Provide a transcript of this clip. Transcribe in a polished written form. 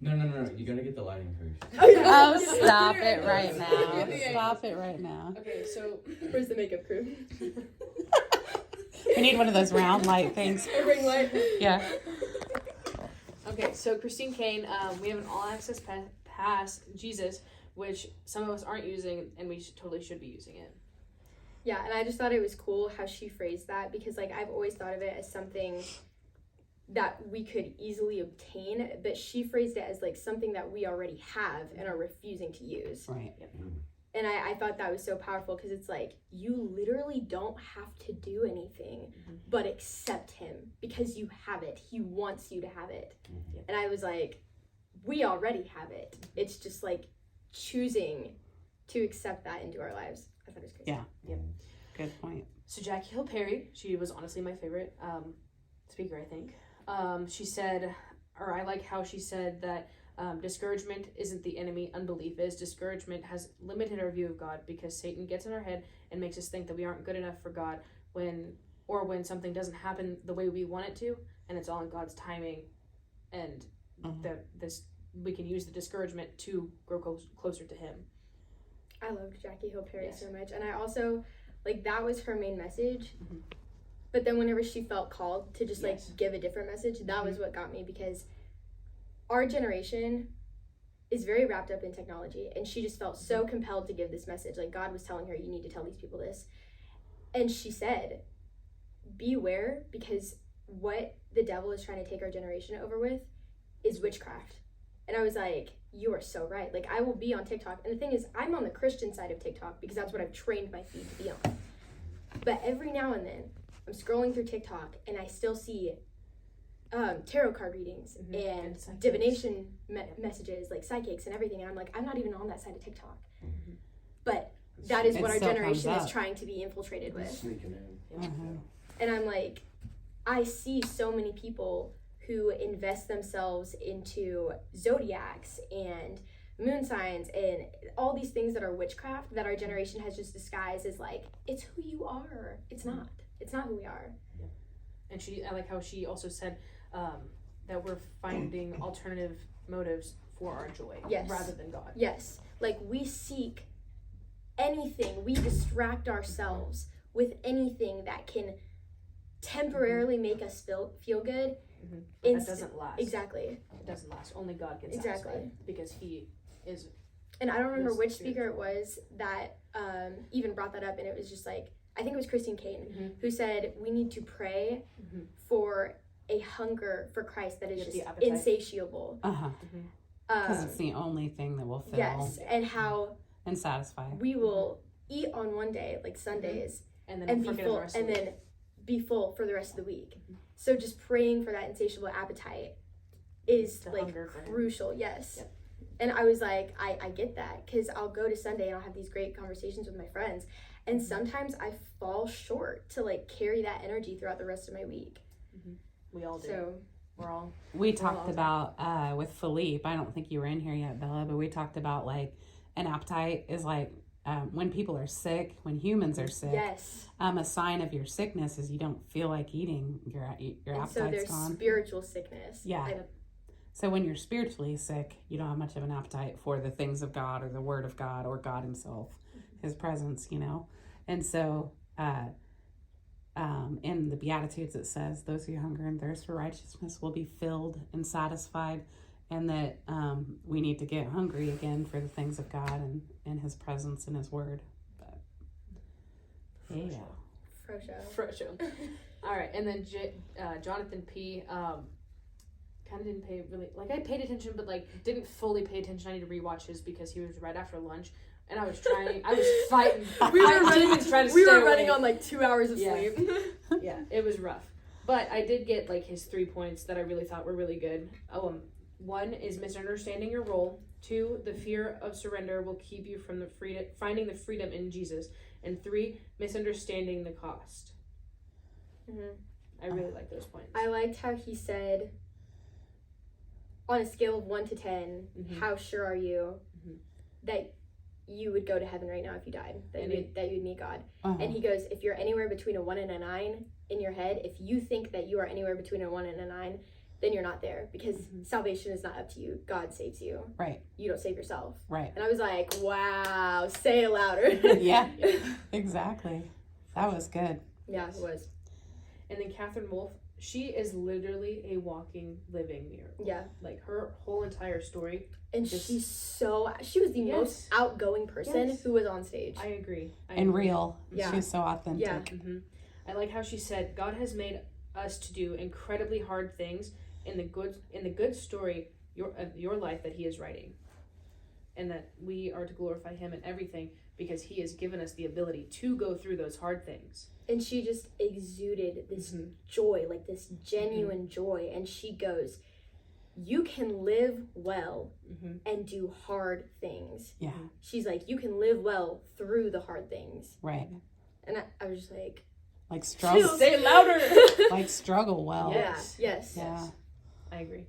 No. You gotta get the lighting first. Oh, stop it right now. Stop it right now. Okay, so Where's the makeup crew? We need one of those round light things. A ring light. Yeah. okay, so Christine Kane, we have an all-access pass, Jesus, which some of us aren't using, and we totally should be using it. Yeah, and I just thought it was cool how she phrased that, because like I've always thought of it as something that we could easily obtain, but she phrased it as like something that we already have and are refusing to use. Right. And I thought that was so powerful, because it's like you literally don't have to do anything but accept him, because you have it. He wants you to have it. And I was like, we already have it. It's just like choosing to accept that into our lives. I thought it was crazy. Yeah. Yep. Good point. So Jackie Hill Perry, she was honestly my favorite speaker, I think. She said, or I like how she said that discouragement isn't the enemy, unbelief is. Discouragement has limited our view of God, because Satan gets in our head and makes us think that we aren't good enough for God when something doesn't happen the way we want it to, and it's all in God's timing, and we can use the discouragement to grow closer to him. I loved Jackie Hill Perry so much, and I also like that was her main message. But then whenever she felt called to just like give a different message, that was what got me, because our generation is very wrapped up in technology, and she just felt so compelled to give this message. Like God was telling her, you need to tell these people this. And she said, beware, because what the devil is trying to take our generation over with is witchcraft. And I was like, you are so right. Like I will be on TikTok. And the thing is, I'm on the Christian side of TikTok because that's what I've trained my feed to be on. But every now and then I'm scrolling through TikTok and I still see tarot card readings and divination messages, like psychics and everything. And I'm like, I'm not even on that side of TikTok. But that is what our generation is trying to be infiltrated with. Sneaking in. And I'm like, I see so many people who invest themselves into zodiacs and moon signs and all these things that are witchcraft that our generation has just disguised as like, it's who you are. It's not. It's not who we are. Yeah. And I like how she also said that we're finding alternative motives for our joy rather than God. Yes. Like we seek anything. We distract ourselves with anything that can temporarily make us feel good. But that doesn't last. Exactly. It doesn't last. Only God can satisfy, because he is. And I don't remember which speaker it was that even brought that up, and it was just like, I think it was Christine Kane who said we need to pray for a hunger for Christ that is just insatiable. Because it's the only thing that will fill. Yes, and how and satisfy. We will eat on one day, like Sundays, and then be full, and then be full for the rest of the week. So just praying for that insatiable appetite is like crucial. Yes. Yep. And I was like, I get that, because I'll go to Sunday and I'll have these great conversations with my friends, and sometimes I fall short to like carry that energy throughout the rest of my week. We all do. So we talked about with Philippe, I don't think you were in here yet, Bella, but we talked about like an appetite is like when people are sick, when humans are sick, a sign of your sickness is you don't feel like eating. Your appetite's so there's gone. Spiritual sickness. Yeah. So when you're spiritually sick, you don't have much of an appetite for the things of God or the Word of God or God Himself, His presence, you know. And so, in the Beatitudes it says, "Those who hunger and thirst for righteousness will be filled and satisfied," and that we need to get hungry again for the things of God and His presence and His Word. But yeah, Frocho. All right, and then Jonathan P. Kind of didn't pay really, like I paid attention, but like didn't fully pay attention. I need to rewatch his because he was right after lunch, and I was fighting. We were running on like 2 hours of sleep. Yeah, it was rough, but I did get like his 3 points that I really thought were really good. 1 is misunderstanding your role. 2, the fear of surrender will keep you from finding the freedom in Jesus, and 3, misunderstanding the cost. I really like those points. I liked how he said, on a scale of 1 to 10, how sure are you that you would go to heaven right now if you died, that you'd meet God? And he goes, if you're anywhere between a 1 and a 9 in your head, if you think that you are anywhere between a 1 and a 9, then you're not there, because salvation is not up to you. God saves you. Right. You don't save yourself. Right. And I was like, wow, say it louder. Yeah, exactly. That was good. Yeah, it was. And then Catherine Wolfe, she is literally a walking, living miracle. Yeah. Like her whole entire story. And Just- she was the most outgoing person who was on stage. I agree. And real. Yeah. She's so authentic. Yeah. I like how she said, God has made us to do incredibly hard things in the good story of your life that he is writing. And that we are to glorify him in everything because he has given us the ability to go through those hard things. And she just exuded this joy, like this genuine joy. And she goes, you can live well and do hard things. Yeah. She's like, you can live well through the hard things. Right. And I was just like struggle. Say it louder. Struggle well. Yeah. Yes. Yeah. I agree.